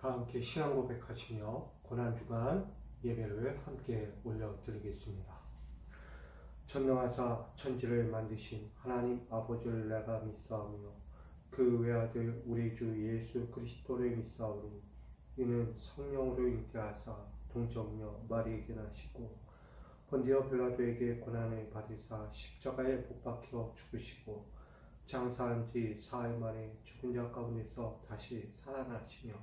다 함께 신앙 고백하시며 고난주간 예배를 함께 올려드리겠습니다. 전능하사 천지를 만드신 하나님 아버지를 내가 믿사오며 그 외아들 우리 주 예수 그리스도를 믿사오니 이는 성령으로 잉태하사 동정녀 마리에게 나시고 본디오 빌라도에게 고난을 받으사 십자가에 못 박혀 죽으시고 장사한 지 사흘 만에 죽은 자 가운데서 다시 살아나시며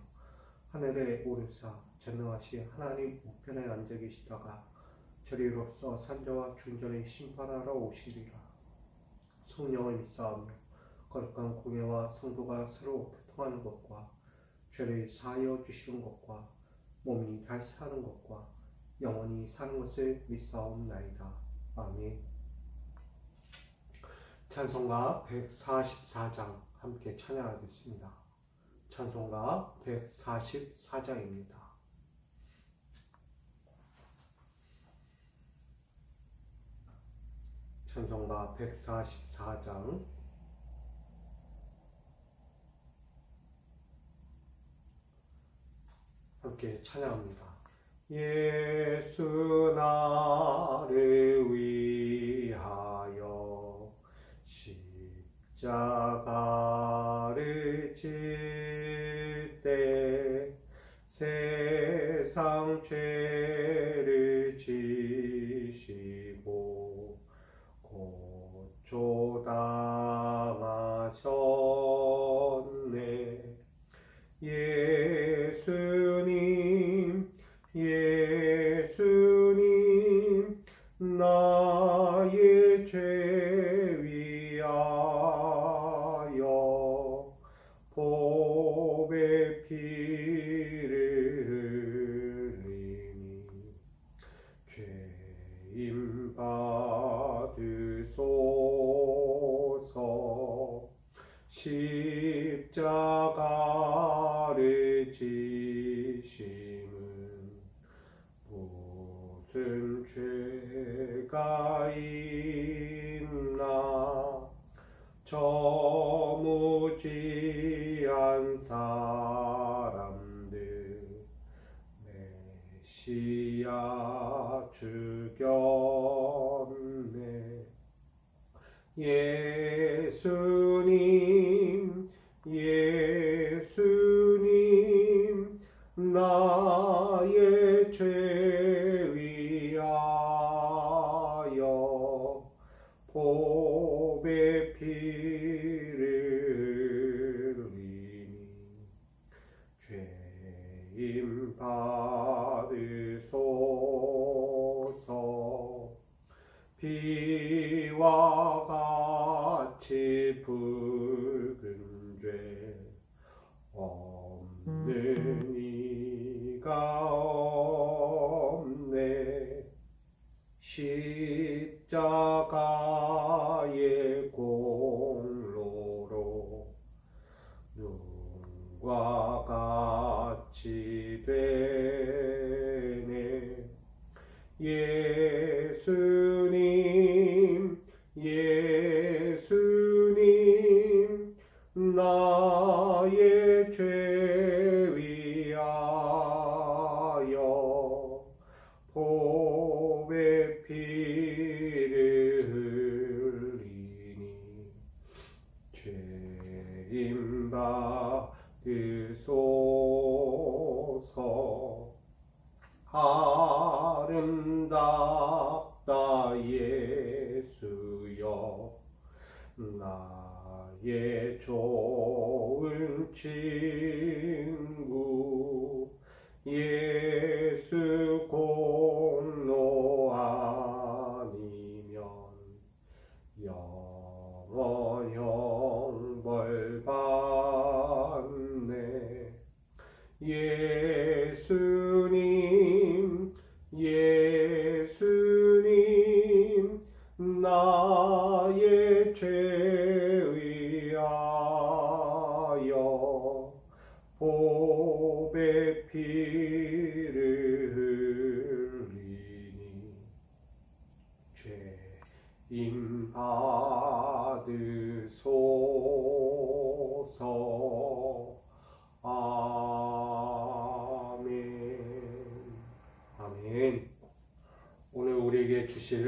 하늘에 오르사 전능하신 하나님 우편에 앉아 계시다가 저리로서 산자와 중전을 심판하러 오시리라. 성령을 믿사오며 거룩한 공예와 성도가 서로 교통하는 것과 죄를 사하여 주시는 것과 몸이 다시 사는 것과 영원히 사는 것을 믿사옵나이다. 아멘. 찬송가 144장 함께 찬양하겠습니다. 찬송가 144장입니다. 찬송가 144장 함께 찬양합니다. 예수 나를 위하여 십자가를 질 때 세상 죄를 지시고 고초당하셨네. 예수님 나의 죄 위하여 보배 피를 흘리니 죄임 받으소서. 십자가를 지심은 무슨 죄가 있나. 저무지한 사람들 메시아 죽였네. 예수님 나의 죄 위하여 보배 피를 흘리니 죄임 받으소서. 비와 같이 붉은 죄 없는 이가 없네. 십자가의 공로로 눈과 같이 되네. 예수님 나의 죄 위하여 보배 피를 흘리니 죄임 받으소서. 아름답다 예수여 나의 좋은 친구. 예수 공로 아니면 영원 형벌 받네. 예수님 나의 죄 위하여 보배 피를 흘리니 죄임 받으소서. 아멘.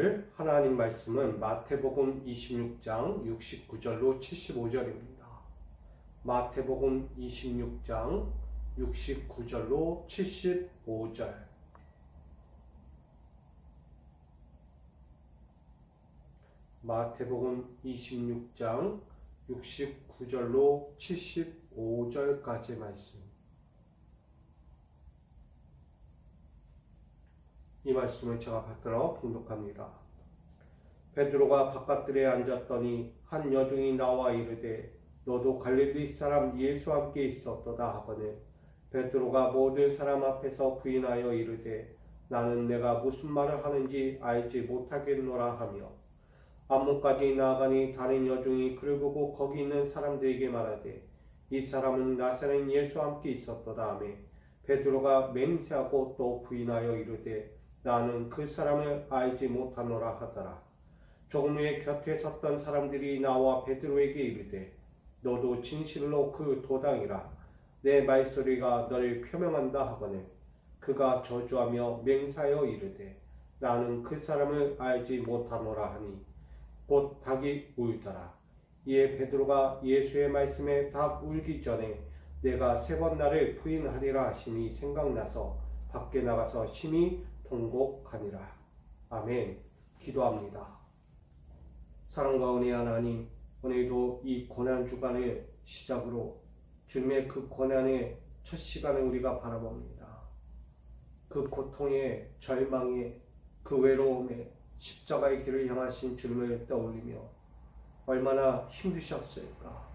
보실 하나님 말씀은 마태복음 26장 69절로 75절입니다. 마태복음 26장 69절로 75절. 마태복음 26장 69절로 75절까지 말씀. 이 말씀을 제가 받들어 봉독합니다. 베드로가 바깥들에 앉았더니 한 여종이 나와 이르되 너도 갈릴리 사람 예수와 함께 있었도다 하거늘 베드로가 모든 사람 앞에서 부인하여 이르되 나는 내가 무슨 말을 하는지 알지 못하겠노라 하며 안문까지 나아가니 다른 여종이 그를 보고 거기 있는 사람들에게 말하되 이 사람은 나사렛 예수와 함께 있었도다 하며 베드로가 맹세하고 또 부인하여 이르되 나는 그 사람을 알지 못하노라 하더라. 조금 후에 곁에 섰던 사람들이 나와 베드로에게 이르되 너도 진실로 그 도당이라 내 말소리가 너를 표명한다 하거늘 그가 저주하며 맹세하여 이르되 나는 그 사람을 알지 못하노라 하니 곧 닭이 울더라. 이에 베드로가 예수의 말씀에 닭 울기 전에 내가 3번 나를 부인하리라 하심이 생각나서 밖에 나가서 심히 통곡하니라. 아멘. 기도합니다. 사랑과 은혜 하나님, 오늘도 이 고난주간을 시작으로 주님의 그 고난의 첫 시간을 우리가 바라봅니다. 그 고통의 절망의 그 외로움에 십자가의 길을 향하신 주님을 떠올리며 얼마나 힘드셨을까,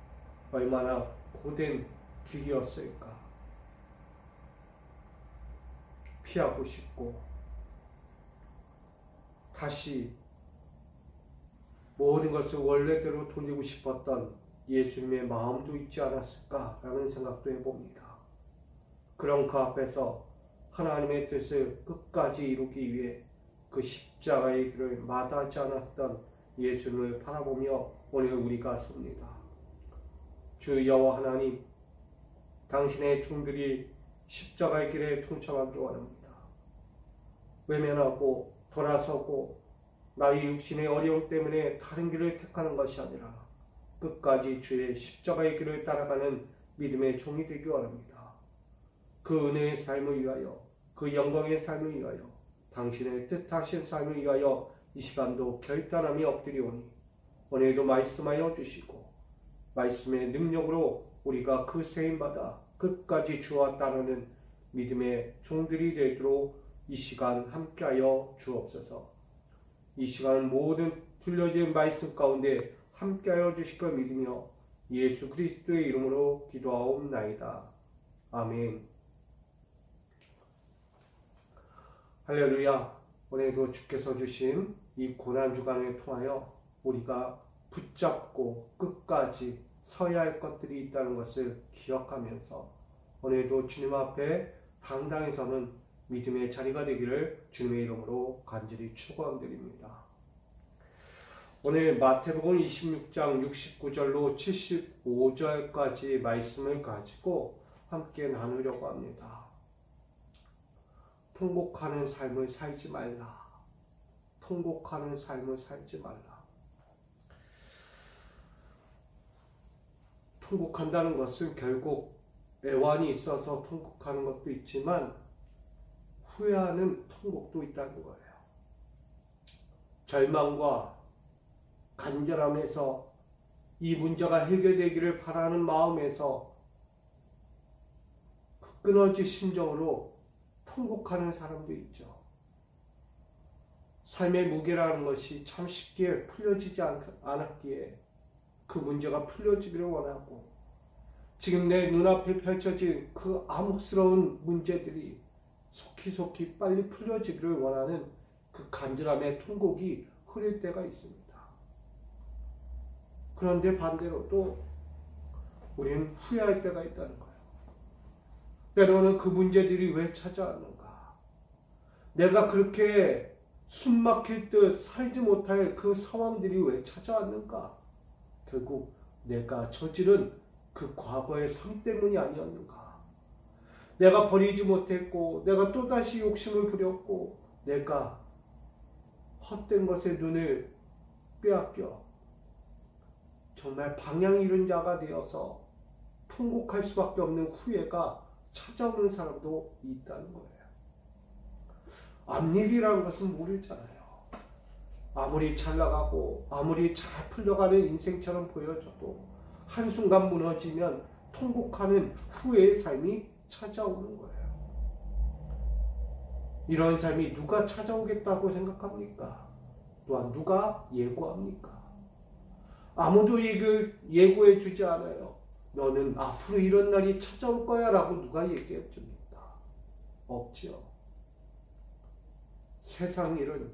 얼마나 고된 길이었을까. 피하고 싶고 다시 모든 것을 원래대로 돌리고 싶었던 예수님의 마음도 있지 않았을까라는 생각도 해봅니다. 그런 그 앞에서 하나님의 뜻을 끝까지 이루기 위해 그 십자가의 길을 마다하지 않았던 예수님을 바라보며 오늘 우리가 섭니다. 주 여호와 하나님, 당신의 종들이 십자가의 길에 동참하기 원합니다. 외면하고 돌아서고 나의 육신의 어려움 때문에 다른 길을 택하는 것이 아니라 끝까지 주의 십자가의 길을 따라가는 믿음의 종이 되기 원합니다. 그 은혜의 삶을 위하여, 그 영광의 삶을 위하여, 당신의 뜻하신 삶을 위하여 이 시간도 결단함이 엎드리오니 오늘도 말씀하여 주시고 말씀의 능력으로 우리가 그 세임받아 끝까지 주와 따르는 믿음의 종들이 되도록 이 시간 함께하여 주옵소서. 이 시간 모든 들려진 말씀 가운데 함께하여 주실 걸 믿으며 예수 그리스도의 이름으로 기도하옵나이다. 아멘. 할렐루야. 오늘도 주께서 주신 이 고난주간을 통하여 우리가 붙잡고 끝까지 서야 할 것들이 있다는 것을 기억하면서 오늘도 주님 앞에 당당히 서는 믿음의 자리가 되기를 주님의 이름으로 간절히 축원드립니다. 오늘 마태복음 26장 69절로 75절까지 말씀을 가지고 함께 나누려고 합니다. 통곡하는 삶을 살지 말라. 통곡하는 삶을 살지 말라. 통곡한다는 것은 결국 애환이 있어서 통곡하는 것도 있지만 후회하는 통곡도 있다는 거예요. 절망과 간절함에서 이 문제가 해결되기를 바라는 마음에서 끊어진 심정으로 통곡하는 사람도 있죠. 삶의 무게라는 것이 참 쉽게 풀려지지 않았기에 그 문제가 풀려지기를 원하고 지금 내 눈앞에 펼쳐진 그 암흑스러운 문제들이 속히 빨리 풀려지기를 원하는 그 간절함의 통곡이 흐릴 때가 있습니다. 그런데 반대로 또 우리는 후회할 때가 있다는 거예요. 때로는 그 문제들이 왜 찾아왔는가? 내가 그렇게 숨막힐 듯 살지 못할 그 상황들이 왜 찾아왔는가? 결국 내가 저지른 그 과거의 삶 때문이 아니었는가? 내가 버리지 못했고 내가 또다시 욕심을 부렸고 내가 헛된 것에 눈을 빼앗겨 정말 방향 잃은 자가 되어서 통곡할 수밖에 없는 후회가 찾아오는 사람도 있다는 거예요. 앞일이라는 것은 모르잖아요. 아무리 잘 나가고 아무리 잘 풀려가는 인생처럼 보여져도 한순간 무너지면 통곡하는 후회의 삶이 찾아오는 거예요. 이런 삶이 누가 찾아오겠다고 생각합니까? 또한 누가 예고합니까? 아무도 예고해 주지 않아요. 너는 앞으로 이런 날이 찾아올 거야 라고 누가 얘기해 줍니까? 없죠. 세상 일은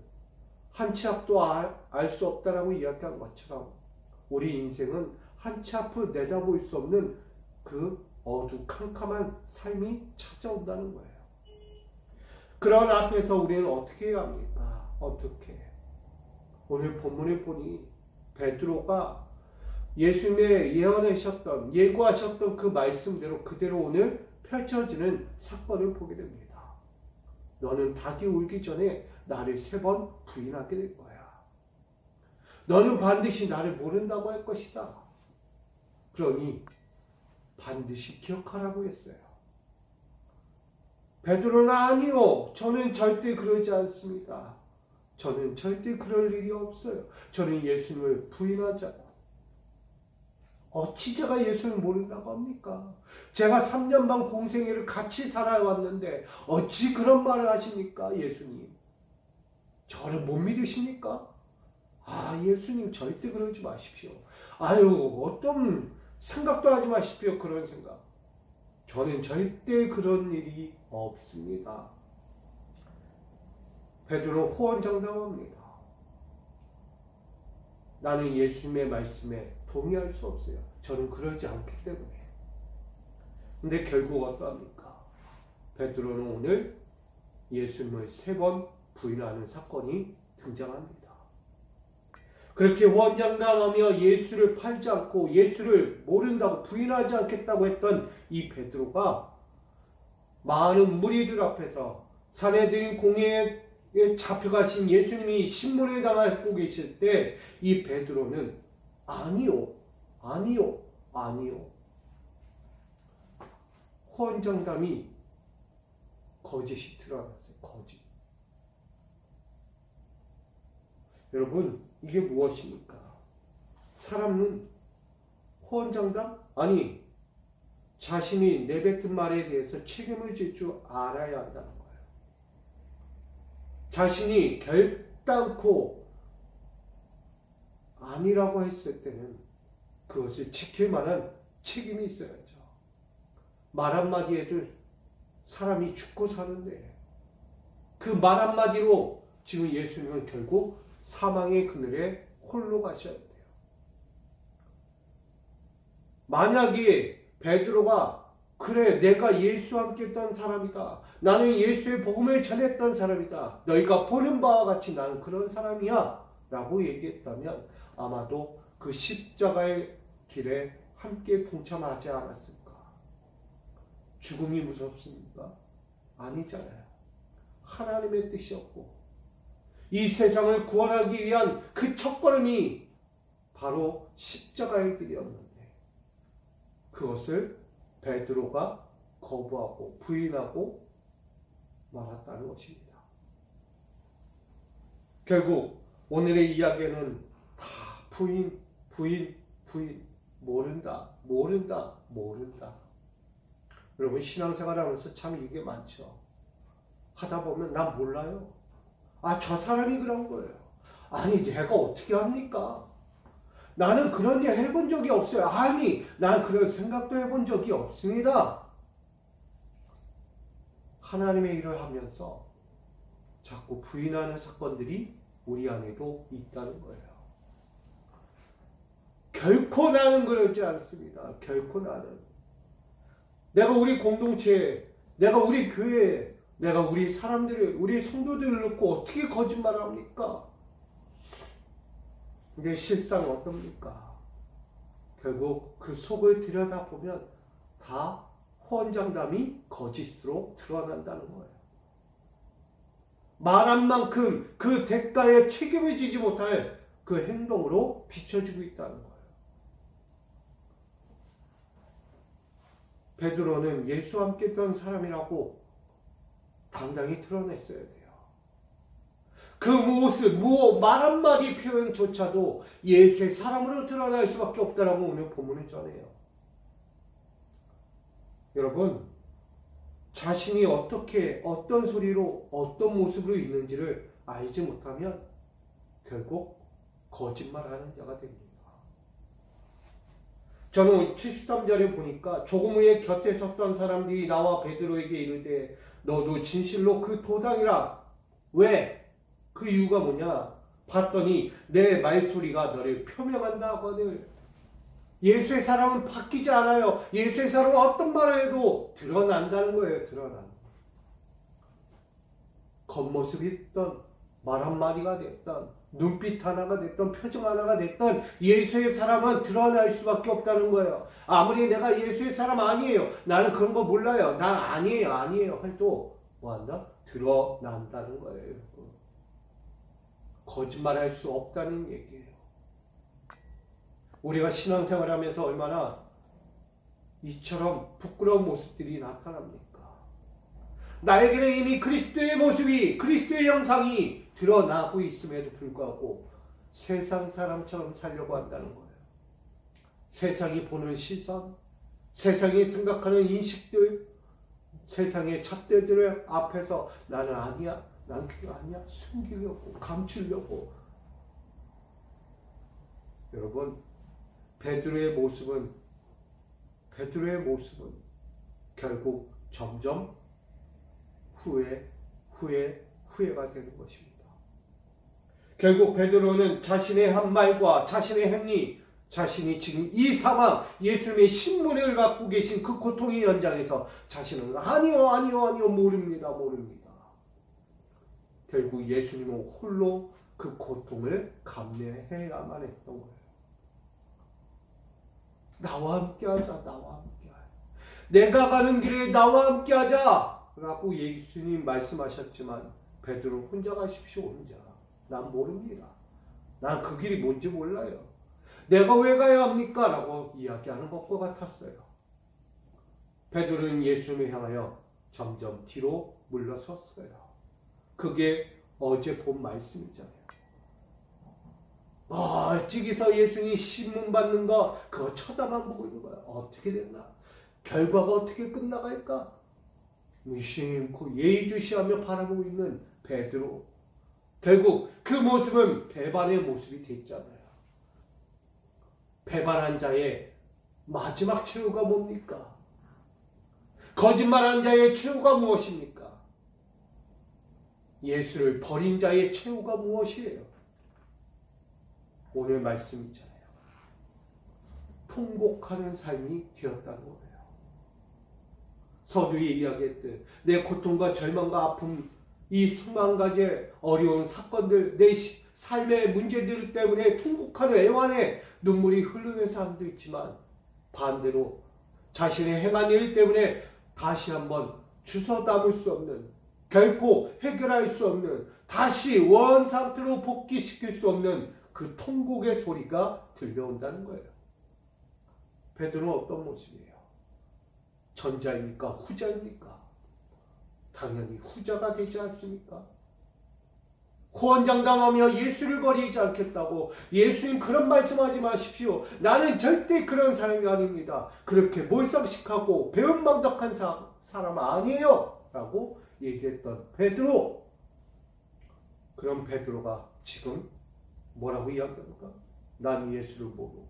한 치 앞도 알 수 없다라고 이야기한 것처럼 우리 인생은 한 치 앞을 내다볼 수 없는 그 어두컴컴한 삶이 찾아온다는 거예요. 그런 앞에서 우리는 어떻게 해야 합니까? 어떻게? 오늘 본문에 보니 베드로가 예수님의 예고하셨던 그 말씀대로 그대로 오늘 펼쳐지는 사건을 보게 됩니다. 너는 닭이 울기 전에 나를 3번 부인하게 될 거야. 너는 반드시 나를 모른다고 할 것이다. 그러니 반드시 기억하라고 했어요. 베드로는 아니요. 저는 절대 그러지 않습니다. 저는 절대 그럴 일이 없어요. 저는 예수님을 부인하잖아요. 어찌 제가 예수를 모른다고 합니까? 제가 3년 반 공생애를 같이 살아왔는데 어찌 그런 말을 하십니까? 예수님. 저를 못 믿으십니까? 예수님 절대 그러지 마십시오. 어떤 생각도 하지 마십시오. 그런 생각. 저는 절대 그런 일이 없습니다. 베드로 호언장담합니다. 나는 예수님의 말씀에 동의할 수 없어요. 저는 그러지 않기 때문에. 근데 결국 어떠합니까? 베드로는 오늘 예수님을 3번 부인하는 사건이 등장합니다. 그렇게 호언장담하며 예수를 팔지 않고 예수를 모른다고 부인하지 않겠다고 했던 이 베드로가 많은 무리들 앞에서 사내들인 공회에 잡혀가신 예수님이 신문을 당하고 계실 때 이 베드로는 아니요. 호언장담이 거짓이 드러났어요. 거짓. 여러분, 이게 무엇입니까? 사람은 호언장담? 자신이 내뱉은 말에 대해서 책임을 질 줄 알아야 한다는 거예요. 자신이 결단코 아니라고 했을 때는 그것을 지킬 만한 책임이 있어야죠. 말 한마디에도 사람이 죽고 사는데 그 말 한마디로 지금 예수님은 결국 사망의 그늘에 홀로 가셔야 돼요. 만약에 베드로가 그래 내가 예수와 함께 했던 사람이다. 나는 예수의 복음을 전했던 사람이다. 너희가 보는 바와 같이 나는 그런 사람이야. 라고 얘기했다면 아마도 그 십자가의 길에 함께 동참하지 않았을까. 죽음이 무섭습니까? 아니잖아요. 하나님의 뜻이었고 이 세상을 구원하기 위한 그 첫걸음이 바로 십자가의 길이었는데 그것을 베드로가 거부하고 부인하고 말았다는 것입니다. 결국 오늘의 이야기는 다 부인, 모른다. 여러분 신앙생활 하면서 참 이게 많죠. 하다 보면 난 몰라요. 저 사람이 그런 거예요. 내가 어떻게 합니까? 나는 그런 일 해본 적이 없어요. 난 그런 생각도 해본 적이 없습니다. 하나님의 일을 하면서 자꾸 부인하는 사건들이 우리 안에도 있다는 거예요. 결코 나는 그러지 않습니다. 결코 나는. 내가 우리 공동체에, 내가 우리 교회에, 내가 우리 사람들을, 우리 성도들을 놓고 어떻게 거짓말을 합니까? 근데 실상 어떻습니까? 결국 그 속을 들여다보면 다 호언장담이 거짓으로 드러난다는 거예요. 말한 만큼 그 대가에 책임을 지지 못할 그 행동으로 비춰주고 있다는 거예요. 베드로는 예수와 함께 했던 사람이라고 당당히 드러냈어야 돼요. 그 모습, 말 한마디 표현조차도 예수의 사람으로 드러날 수밖에 없다라고 오늘 본문을 전해요. 여러분, 자신이 어떻게, 어떤 소리로, 어떤 모습으로 있는지를 알지 못하면 결국 거짓말하는 자가 됩니다. 저는 73절에 보니까 조금 후에 곁에 섰던 사람들이 나와 베드로에게 이르되 너도 진실로 그 도당이라. 왜? 그 이유가 뭐냐? 봤더니 내 말소리가 너를 표명한다 하거늘. 예수의 사람은 바뀌지 않아요. 예수의 사람은 어떤 말을 해도 드러난다는 거예요. 드러난. 겉모습이 됐던, 말 한마디가 됐던, 눈빛 하나가 됐던, 표정 하나가 됐던 예수의 사람은 드러날 수밖에 없다는 거예요. 아무리 내가 예수의 사람 아니에요, 나는 그런 거 몰라요, 난 아니에요 해도 뭐한다? 드러난다는 거예요. 거짓말할 수 없다는 얘기예요. 우리가 신앙생활 하면서 얼마나 이처럼 부끄러운 모습들이 나타납니까? 나에게는 이미 그리스도의 모습이, 그리스도의 형상이 드러나고 있음에도 불구하고 세상 사람처럼 살려고 한다는 거예요. 세상이 보는 시선, 세상이 생각하는 인식들, 세상의 잣대들 앞에서 나는 아니야, 난 그게 아니야, 숨기려고, 감추려고. 여러분, 베드로의 모습은 결국 점점 후회가 되는 것입니다. 결국 베드로는 자신의 한 말과 자신의 행위, 자신이 지금 이 상황, 예수님의 신문을 갖고 계신 그 고통의 현장에서 자신은 아니요, 모릅니다. 결국 예수님은 홀로 그 고통을 감내해야만 했던 거예요. 나와 함께하자. 내가 가는 길에 나와 함께하자 라고 예수님 말씀하셨지만 베드로는 혼자 가십시오. 혼자. 난 모릅니다. 난 그 길이 뭔지 몰라요. 내가 왜 가야 합니까? 라고 이야기하는 것과 같았어요. 베드로는 예수님을 향하여 점점 뒤로 물러섰어요. 그게 어제 본 말씀이잖아요. 멀찍이서 예수님이 신문 받는 거 그거 쳐다만 보고 있는 거야. 어떻게 됐나? 결과가 어떻게 끝나갈까? 무심코 예의주시하며 바라보고 있는 베드로. 결국 그 모습은 배반의 모습이 됐잖아요. 배반한 자의 마지막 최후가 뭡니까? 거짓말한 자의 최후가 무엇입니까? 예수를 버린 자의 최후가 무엇이에요? 오늘 말씀이잖아요. 통곡하는 삶이 되었다는 거예요. 서두에 이야기했듯 내 고통과 절망과 아픔, 이 수만 가지의 어려운 사건들, 내 삶의 문제들 때문에 통곡하는 애환에 눈물이 흐르는 사람도 있지만 반대로 자신의 행한 일 때문에 다시 한번 주워 담을 수 없는, 결코 해결할 수 없는, 다시 원 상태로 복귀시킬 수 없는 그 통곡의 소리가 들려온다는 거예요. 베드로는 어떤 모습이에요? 전자입니까? 후자입니까? 당연히 후자가 되지 않습니까? 호언장담하며 예수를 버리지 않겠다고, 예수님 그런 말씀하지 마십시오. 나는 절대 그런 사람이 아닙니다. 그렇게 몰상식하고 배은망덕한 사람 아니에요. 라고 얘기했던 베드로. 그럼 베드로가 지금 뭐라고 이야기합니까? 난 예수를 모르고,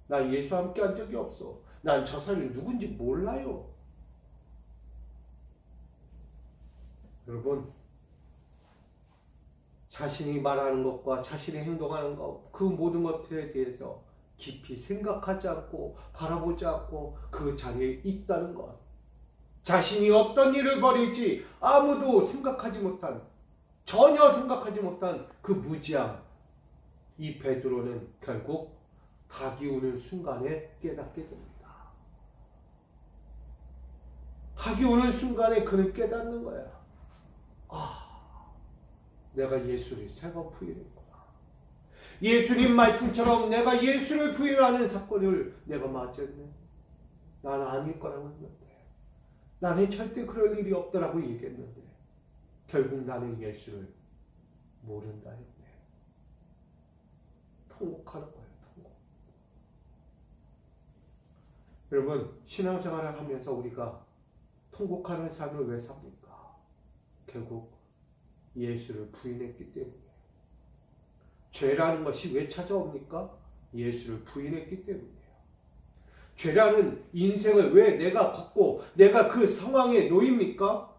난 예수와 함께 한 적이 없어. 난 저 사람이 누군지 몰라요. 여러분, 자신이 말하는 것과 자신이 행동하는 것, 그 모든 것들에 대해서 깊이 생각하지 않고 바라보지 않고 그 자리에 있다는 것, 자신이 어떤 일을 벌일지 아무도 생각하지 못한, 전혀 생각하지 못한 그 무지함, 이 베드로는 결국 닭이 우는 순간에 깨닫게 됩니다. 닭이 우는 순간에 그는 깨닫는 거야. 내가 예수를 세 번 부인했구나. 예수님 말씀처럼 내가 예수를 부인하는 사건을 내가 맞았네. 난 아닐 거라고 했는데, 나는 절대 그럴 일이 없더라고 얘기했는데 결국 나는 예수를 모른다 했네. 통곡하는 거예요. 통곡. 여러분, 신앙생활을 하면서 우리가 통곡하는 삶을 왜 삽니까? 결국 예수를 부인했기 때문이에요. 죄라는 것이 왜 찾아옵니까? 예수를 부인했기 때문이에요. 죄라는 인생을 왜 내가 걷고 내가 그 상황에 놓입니까?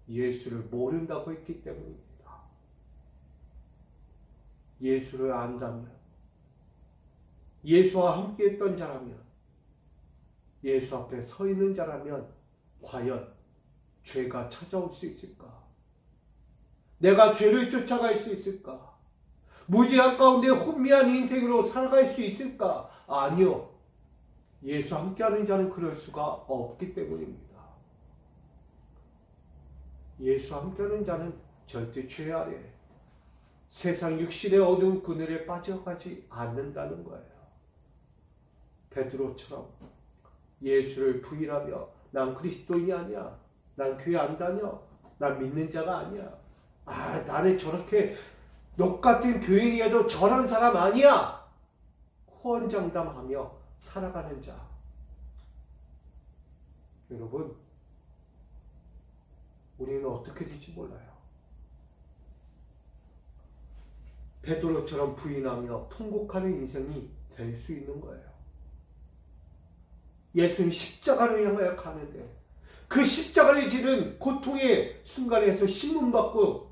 예수를 모른다고 했기 때문입니다. 예수를 안다면, 예수와 함께 했던 자라면, 예수 앞에 서 있는 자라면 과연 죄가 찾아올 수 있을까? 내가 죄를 쫓아갈 수 있을까? 무지한 가운데 혼미한 인생으로 살아갈 수 있을까? 아니요. 예수 함께하는 자는 그럴 수가 없기 때문입니다. 예수 함께하는 자는 절대 죄 아래 세상 육신의 어두운 그늘에 빠져가지 않는다는 거예요. 베드로처럼 예수를 부인하며 난 그리스도인이 아니야. 난 교회 안 다녀. 난 믿는 자가 아니야. 나는 저렇게 너 같은 교인이어도 저런 사람 아니야. 호언장담하며 살아가는 자. 여러분, 우리는 어떻게 될지 몰라요. 베드로처럼 부인하며 통곡하는 인생이 될 수 있는 거예요. 예수는 십자가를 향하여 가는데 그 십자가를 지는 고통의 순간에서 신문받고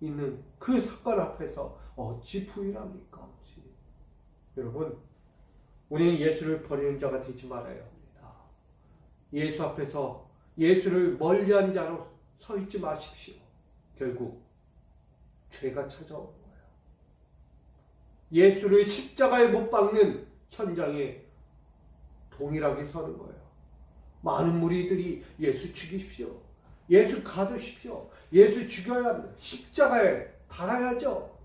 있는 그 사건 앞에서 어찌 부인합니까? 어찌. 여러분, 우리는 예수를 버리는 자가 되지 말아야 합니다. 예수 앞에서 예수를 멀리한 자로 서 있지 마십시오. 결국 죄가 찾아오는 거예요. 예수를 십자가에 못 박는 현장에 동일하게 서는 거예요. 많은 무리들이 예수 죽이십시오. 예수 가두십시오. 예수 죽여야 합니다. 십자가에 달아야죠.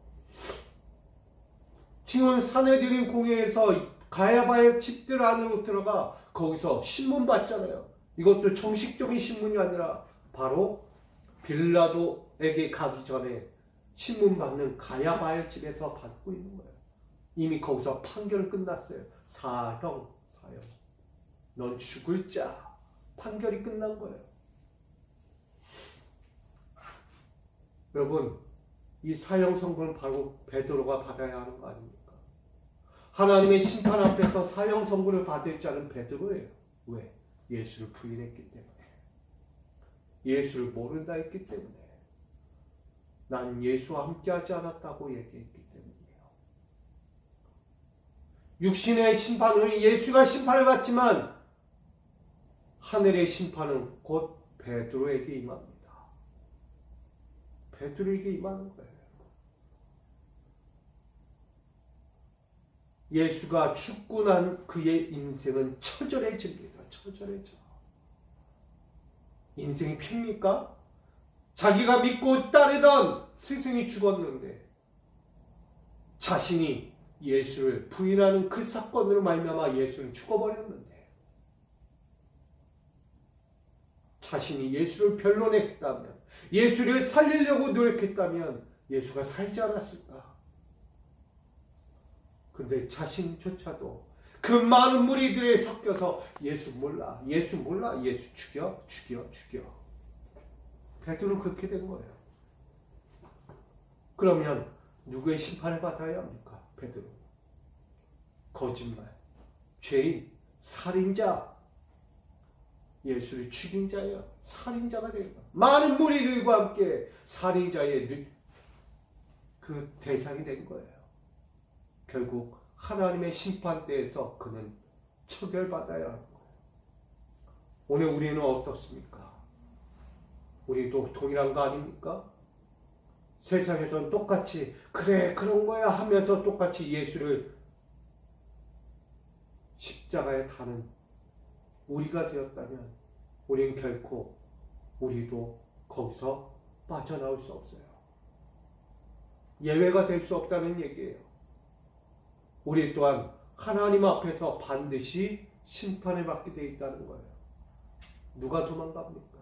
지금 산헤드린 공회에서 가야바의 집들 안으로 들어가 거기서 신문 받잖아요. 이것도 정식적인 신문이 아니라 바로 빌라도에게 가기 전에 신문 받는 가야바의 집에서 받고 있는 거예요. 이미 거기서 판결 끝났어요. 사형. 넌 죽을 자. 판결이 끝난 거예요. 여러분, 이 사형 선고는 바로 베드로가 받아야 하는 거 아닙니까? 하나님의 심판 앞에서 사형 선고를 받을 자는 베드로예요. 왜? 예수를 부인했기 때문에. 예수를 모른다 했기 때문에. 난 예수와 함께하지 않았다고 얘기했기 때문이에요. 육신의 심판은 예수가 심판을 받지만 하늘의 심판은 곧 베드로에게 임합니다. 베드로에게 임하는 거예요. 예수가 죽고 난 그의 인생은 처절해집니다. 처절해져. 인생이 핍니까? 자기가 믿고 따르던 스승이 죽었는데 자신이 예수를 부인하는 그 사건으로 말미암아 예수는 죽어버렸는데 자신이 예수를 변론했다면, 예수를 살리려고 노력했다면 예수가 살지 않았을까? 근데 자신조차도 그 많은 무리들에 섞여서 예수 몰라, 예수 몰라, 예수 죽여. 베드로는 그렇게 된 거예요. 그러면 누구의 심판을 받아야 합니까? 베드로. 거짓말, 죄인, 살인자, 예수를 죽인 자야. 살인자가 되는 거야. 많은 무리들과 함께 살인자의 그 대상이 된 거예요. 결국 하나님의 심판대에서 그는 처벌받아야 하는 거예요. 오늘 우리는 어떻습니까? 우리도 동일한 거 아닙니까? 세상에서는 똑같이 그래 그런 거야 하면서 똑같이 예수를 십자가에 다는 우리가 되었다면 우리는 결코 우리도 거기서 빠져나올 수 없어요. 예외가 될 수 없다는 얘기예요. 우리 또한 하나님 앞에서 반드시 심판을 받게 되어 있다는 거예요. 누가 도망갑니까?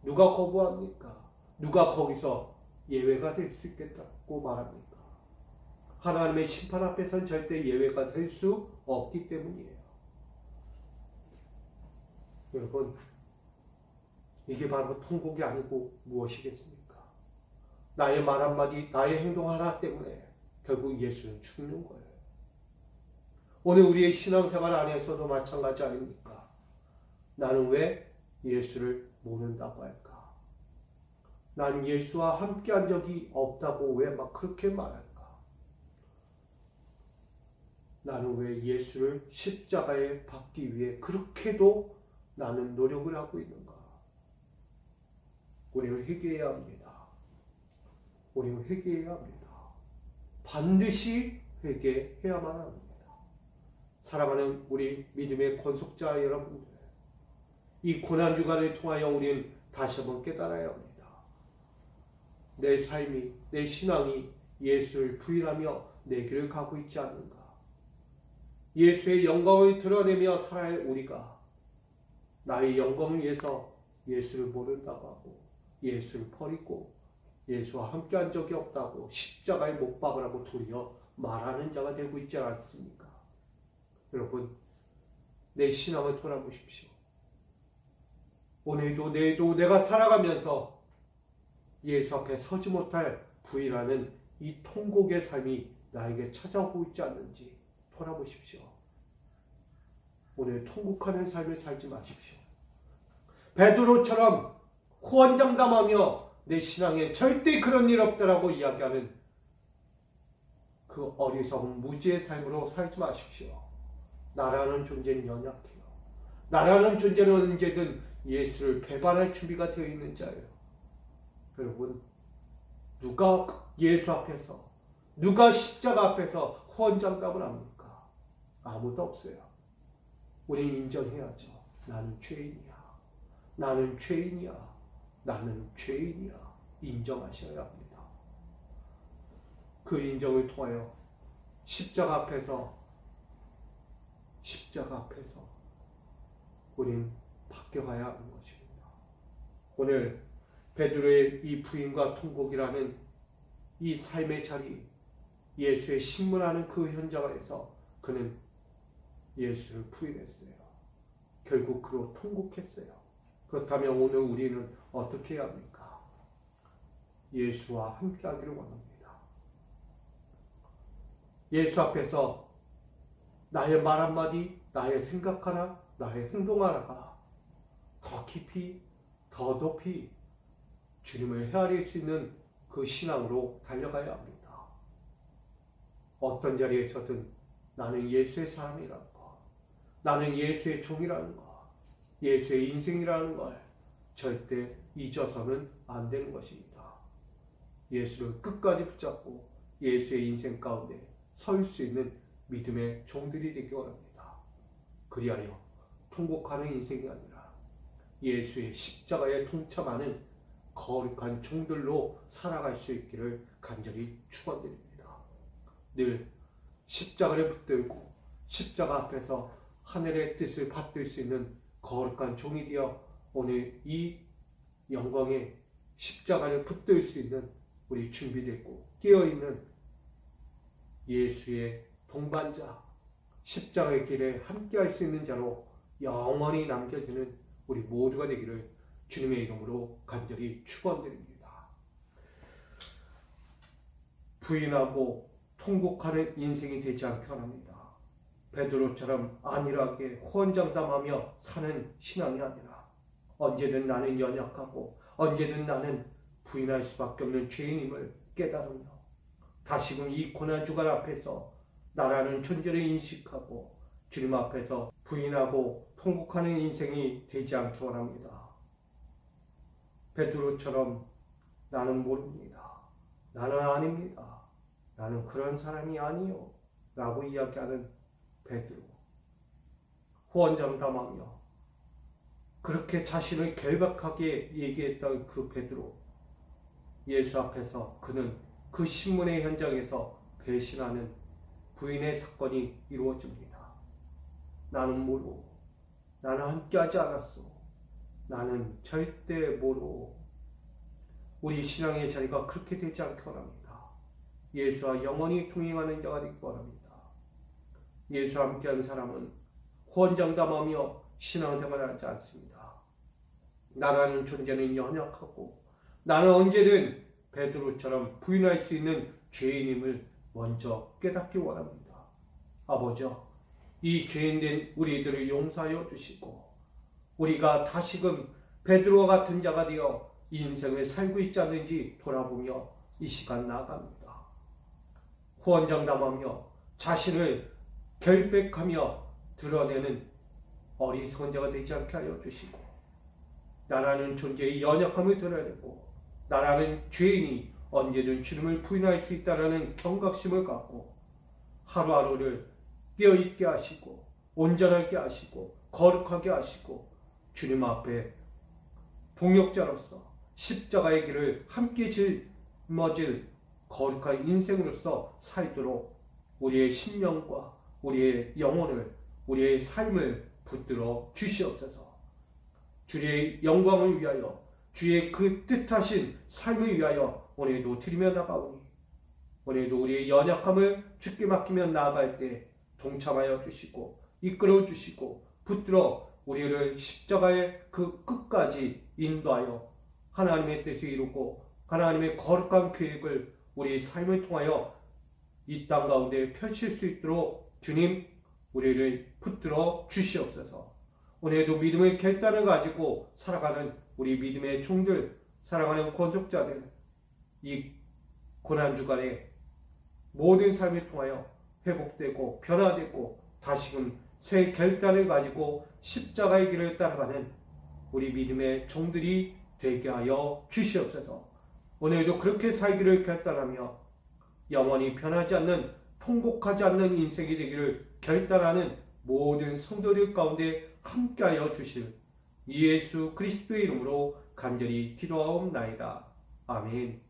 누가 거부합니까? 누가 거기서 예외가 될 수 있겠다고 말합니까? 하나님의 심판 앞에서는 절대 예외가 될 수 없기 때문이에요. 여러분, 이게 바로 통곡이 아니고 무엇이겠습니까? 나의 말 한마디, 나의 행동 하나 때문에 결국 예수는 죽는 거예요. 오늘 우리의 신앙생활 안에서도 마찬가지 아닙니까? 나는 왜 예수를 모른다고 할까? 나는 예수와 함께한 적이 없다고 왜 막 그렇게 말할까? 나는 왜 예수를 십자가에 박기 위해 그렇게도 나는 노력을 하고 있는가? 우리는 회개해야 합니다. 우리는 회개해야 합니다. 반드시 회개해야만 합니다. 사랑하는 우리 믿음의 권속자 여러분들, 이 고난주간을 통하여 우리는 다시 한번 깨달아야 합니다. 내 삶이, 내 신앙이 예수를 부인하며 내 길을 가고 있지 않는가? 예수의 영광을 드러내며 살아야 할 우리가 나의 영광을 위해서 예수를 모른다고 하고 예수를 버리고 예수와 함께한 적이 없다고 십자가에 못 박으라고 도리어 말하는 자가 되고 있지 않습니까? 여러분, 내 신앙을 돌아보십시오. 오늘도 내일도 내가 살아가면서 예수 앞에 서지 못할 부인하는 이 통곡의 삶이 나에게 찾아오고 있지 않는지 돌아보십시오. 오늘 통곡하는 삶을 살지 마십시오. 베드로처럼 호언장담하며 내 신앙에 절대 그런 일 없다라고 이야기하는 그 어리석은 무지의 삶으로 살지 마십시오. 나라는 존재는 연약해요. 나라는 존재는 언제든 예수를 배반할 준비가 되어 있는 자예요. 여러분, 누가 예수 앞에서, 누가 십자가 앞에서 호언장담을 합니까? 아무도 없어요. 우리는 인정해야죠. 나는 죄인이야. 나는 죄인이야. 나는 죄인이야. 인정하셔야 합니다. 그 인정을 통하여 십자가 앞에서 우린 바뀌어가야 하는 것입니다. 오늘 베드로의 이 부인과 통곡이라는 이 삶의 자리, 예수의 신문하는 그 현장에서 그는 예수를 부인했어요. 결국 그로 통곡했어요. 그렇다면 오늘 우리는 어떻게 해야 합니까? 예수와 함께하기를 원합니다. 예수 앞에서 나의 말 한마디, 나의 생각 하나, 나의 행동 하나가 더 깊이, 더 높이 주님을 헤아릴 수 있는 그 신앙으로 달려가야 합니다. 어떤 자리에서든 나는 예수의 사람이라는 것, 나는 예수의 종이라는 것, 예수의 인생이라는 걸 절대 잊어서는 안 되는 것입니다. 예수를 끝까지 붙잡고 예수의 인생 가운데 설 수 있는 믿음의 종들이 되기 원합니다. 그리하여 통곡하는 인생이 아니라 예수의 십자가에 동참하는 거룩한 종들로 살아갈 수 있기를 간절히 축원드립니다. 늘 십자가를 붙들고 십자가 앞에서 하늘의 뜻을 받들 수 있는 거룩한 종이 되어 오늘 이 영광의 십자가를 붙들 수 있는 우리 준비되고 깨어있는 예수의 동반자, 십자가의 길에 함께할 수 있는 자로 영원히 남겨지는 우리 모두가 되기를 주님의 이름으로 간절히 축원드립니다. 부인하고 통곡하는 인생이 되지 않게 원합니다. 베드로처럼 안일하게 호언장담하며 사는 신앙이 아니라 언제든 나는 연약하고 언제든 나는 부인할 수밖에 없는 죄인임을 깨달으며 다시금 이 고난주간 앞에서 나라는 존재를 인식하고 주님 앞에서 부인하고 통곡하는 인생이 되지 않게 원합니다. 베드로처럼 나는 모릅니다. 나는 아닙니다. 나는 그런 사람이 아니요 라고 이야기하는 베드로, 호언장담하며 그렇게 자신을 결박하게 얘기했던 그 베드로, 예수 앞에서 그는 그 신문의 현장에서 배신하는 부인의 사건이 이루어집니다. 나는 모르고, 나는 함께하지 않았어. 나는 절대 모르고. 우리 신앙의 자리가 그렇게 되지 않기 바랍니다. 예수와 영원히 동행하는 자가 되기 바랍니다. 예수와 함께하는 사람은 호언장담하며 신앙생활을 하지 않습니다. 나라는 존재는 연약하고 나는 언제든 베드로처럼 부인할 수 있는 죄인임을 먼저 깨닫기 원합니다. 아버지여, 이 죄인된 우리들을 용서하여 주시고 우리가 다시금 베드로와 같은 자가 되어 인생을 살고 있지 않는지 돌아보며 이 시간 나아갑니다. 호언장담하며 자신을 결백하며 드러내는 어리석은 자가 되지 않게 하여 주시고 나라는 존재의 연약함을 드러내고 나라는 죄인이 언제든 주님을 부인할 수 있다는 경각심을 갖고 하루하루를 깨어있게 하시고 온전하게 하시고 거룩하게 하시고 주님 앞에 동역자로서 십자가의 길을 함께 짊어질 거룩한 인생으로서 살도록 우리의 심령과 우리의 영혼을 우리의 삶을 붙들어 주시옵소서. 주의 영광을 위하여 주의 그 뜻하신 삶을 위하여 오늘도 드리며 나가오니 오늘도 우리의 연약함을 주께 맡기며 나아갈 때 동참하여 주시고 이끌어 주시고 붙들어 우리를 십자가의 그 끝까지 인도하여 하나님의 뜻을 이루고 하나님의 거룩한 계획을 우리의 삶을 통하여 이 땅 가운데 펼칠 수 있도록 주님 우리를 붙들어 주시옵소서. 오늘도 믿음의 결단을 가지고 살아가는 우리 믿음의 종들, 사랑하는 권속자들, 이 고난주간에 모든 삶을 통하여 회복되고 변화되고 다시금 새 결단을 가지고 십자가의 길을 따라가는 우리 믿음의 종들이 되게 하여 주시옵소서. 오늘도 그렇게 살기를 결단하며 영원히 변하지 않는 통곡하지 않는 인생이 되기를 결단하는 모든 성도들 가운데 함께하여 주실 예수 그리스도의 이름으로 간절히 기도하옵나이다. 아멘.